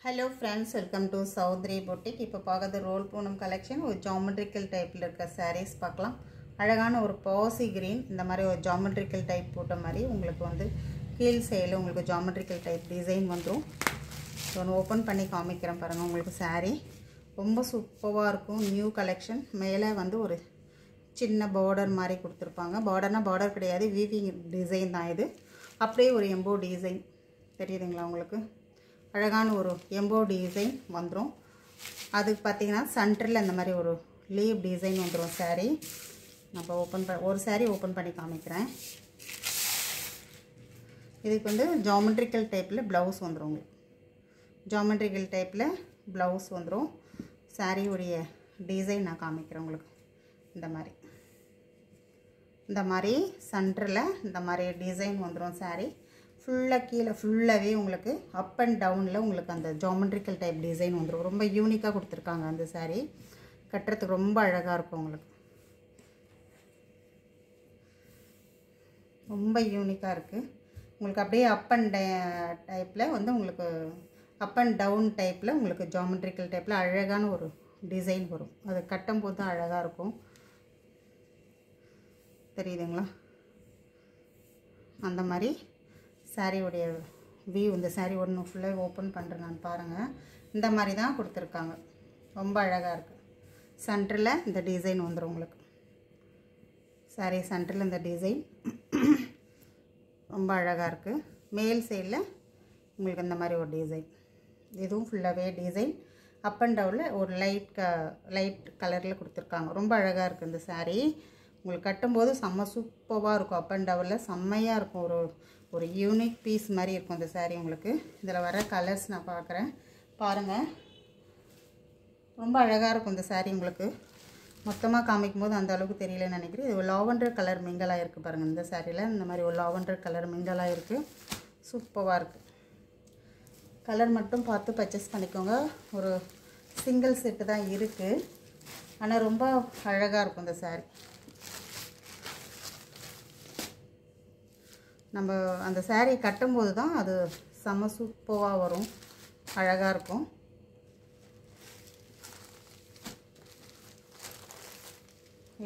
Hello friends, welcome to Saudri Boutique. இப்போ பார்க்குறது role Poonam collection. ஒரு ஜாமெட்ரிக்கல் டைப்பில் இருக்க sarees பார்க்கலாம். அழகான ஒரு பாசி கிரீன், இந்த மாதிரி ஒரு ஜாமெட்ரிக்கல் டைப் போட்ட மாதிரி உங்களுக்கு வந்து கீழ் சைடில் உங்களுக்கு ஜாமெட்ரிக்கல் டைப் டிசைன் வந்துடும். ஒன்று ஓப்பன் பண்ணி காமிக்கிறேன் பாருங்கள். உங்களுக்கு saree ரொம்ப சூப்பராக இருக்கும். New collection. மேலே வந்து ஒரு சின்ன பார்டர் மாதிரி கொடுத்துருப்பாங்க. பார்டர்னால் பார்டர் கிடையாது, வீவிங் டிசைன் தான் இது. அப்படியே ஒரு எம்போ டிசைன் தெரியுதுங்களா உங்களுக்கு? அழகான ஒரு எம்போ டிசைன் வந்துடும். அதுக்கு பார்த்தீங்கன்னா சென்டரில் இந்த மாதிரி ஒரு லீவ் டிசைன் வந்துடும். saree நம்ம ஒரு saree ஓப்பன் பண்ணி காமிக்கிறேன். இதுக்கு வந்து ஜாமெட்ரிக்கல் டைப்பில் ப்ளவுஸ் வந்துடும். உங்களுக்கு ஜாமெட்ரிக்கல் டைப்பில் ப்ளவுஸ் வந்துடும். saree உடைய டிசைன் நான் காமிக்கிறேன் உங்களுக்கு. இந்த மாதிரி சென்டரில் இந்த மாதிரி டிசைன் வந்துடும். saree ஃபுல்லாக கீழே ஃபுல்லாகவே உங்களுக்கு அப் அண்ட் டவுனில் உங்களுக்கு அந்த ஜாமெட்ரிக்கல் டைப் டிசைன் வந்துடும். ரொம்ப யூனிக்காக கொடுத்துருக்காங்க. அந்த saree கட்டுறதுக்கு ரொம்ப அழகாக இருக்கும். உங்களுக்கு ரொம்ப யூனிக்காக இருக்குது. உங்களுக்கு அப்படியே அப் அண்ட் டைப்பில் வந்து உங்களுக்கு அப் அண்ட் டவுன் டைப்பில் உங்களுக்கு ஜாமெட்ரிக்கல் டைப்பில் அழகான ஒரு டிசைன் வரும். அது கட்டும்போது தான் அழகாக இருக்கும். தெரியுதுங்களா? அந்த மாதிரி saree உடைய வியூ. இந்த saree ஒன்று ஃபுல்லாக ஓப்பன் பண்ணுறேன் நான் பாருங்கள். இந்த மாதிரி தான் கொடுத்துருக்காங்க. ரொம்ப அழகாக இருக்குது. சென்டரில் இந்த டிசைன் வந்துடும் உங்களுக்கு. saree சென்டரில் இந்த டிசைன் ரொம்ப அழகாக இருக்குது. மேல் சைடில் உங்களுக்கு இந்த மாதிரி ஒரு டிசைன். இதுவும் ஃபுல்லாகவே டிசைன் அப் அண்ட் டவுனில் ஒரு லைட் கலரில் கொடுத்துருக்காங்க. ரொம்ப அழகாக இருக்குது இந்த saree. உங்களுக்கு கட்டும்போது செம்ம சூப்பராக இருக்கும். அப் அண்ட் டவுனில் செம்மையாக இருக்கும். ஒரு யூனிக் பீஸ் மாதிரி இருக்கும் இந்த saree உங்களுக்கு. இதில் வர கலர்ஸ் நான் பார்க்குறேன் பாருங்கள். ரொம்ப அழகாக இருக்கும் இந்த saree உங்களுக்கு. மொத்தமாக காமிக்கும் போது அந்த அளவுக்கு தெரியலன்னு நினைக்கிறேன். இது ஒரு லாவெண்டர் கலர் மிங்கலாக இருக்குது பாருங்கள். இந்த சாரியில் இந்த மாதிரி ஒரு லாவெண்டர் கலர் மிங்கலாக இருக்குது. சூப்பராக இருக்குது. கலர் மட்டும் பார்த்து பர்ச்சேஸ் பண்ணிக்கோங்க. ஒரு சிங்கிள் செட்டு தான் இருக்குது, ஆனால் ரொம்ப அழகாக இருக்கும் இந்த saree. நம்ம அந்த saree கட்டும்போது தான் அது செம்ம சூப்பராக வரும், அழகாக இருக்கும்.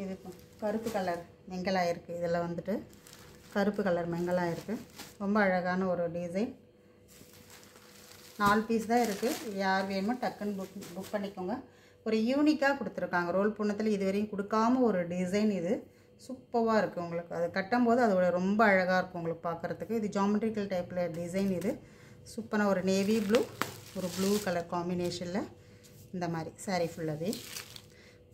இது கருப்பு கலர் மெங்கலாக இருக்குது. இதில் வந்துட்டு கருப்பு கலர் மெங்கலாக இருக்குது. ரொம்ப அழகான ஒரு டிசைன். 4 பீஸ் தான் இருக்குது. யார் வேணுமோ டக்குன்னு புக் பண்ணிக்கோங்க. ஒரு யூனிக்காக கொடுத்துருக்காங்க. ரோல் பூனத்தில் இதுவரையும் கொடுக்காம ஒரு டிசைன் இது. சூப்பராக இருக்குது உங்களுக்கு. அது கட்டும்போது அதோட ரொம்ப அழகாக இருக்கும் உங்களுக்கு பார்க்குறதுக்கு. இது ஜாமெட்ரிக்கல் டைப்பில் டிசைன். இது சூப்பராக ஒரு நேவி ப்ளூ, ஒரு ப்ளூ கலர் காம்பினேஷனில் இந்த மாதிரி saree ஃபுல்லாகவே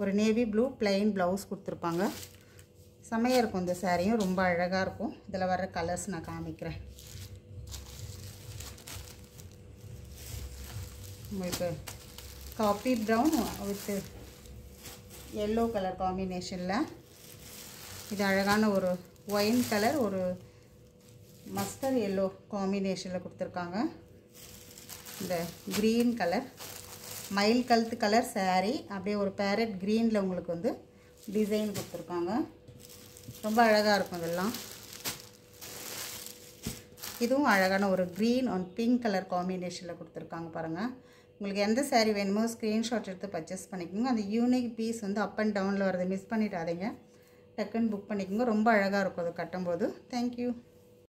ஒரு நேவி ப்ளூ பிளெயின் ப்ளவுஸ் கொடுத்துருப்பாங்க. செம்மையாக இருக்கும் இந்த சாரியும். ரொம்ப அழகாக இருக்கும். இதில் வர கலர்ஸ் நான் காமிக்கிறேன் உங்களுக்கு. Copy brown with yellow colour காம்பினேஷனில் இது அழகான ஒரு ஒயின் கலர், ஒரு மஸ்டர்ட் எல்லோ காம்பினேஷனில் கொடுத்துருக்காங்க. இந்த க்ரீன் கலர் மயில் கழுத்து கலர் saree அப்படியே ஒரு பேரட் க்ரீனில் உங்களுக்கு வந்து டிசைன் கொடுத்துருக்காங்க. ரொம்ப அழகாக இருக்கும் இதெல்லாம். இதுவும் அழகான ஒரு க்ரீன் அண்ட் பிங்க் கலர் காம்பினேஷனில் கொடுத்துருக்காங்க பாருங்கள். உங்களுக்கு எந்த saree வேணுமோ ஸ்க்ரீன்ஷாட் எடுத்து பர்ச்சேஸ் பண்ணிக்கோங்க. அந்த யூனிக் பீஸ் வந்து அப் அண்ட் டவுனில் வரதை மிஸ் பண்ணிடாதீங்க. டக்குன்னு புக் பண்ணிக்கோங்க. ரொம்ப அழகாக இருக்கும் அது கட்டும்போது. தேங்க்யூ.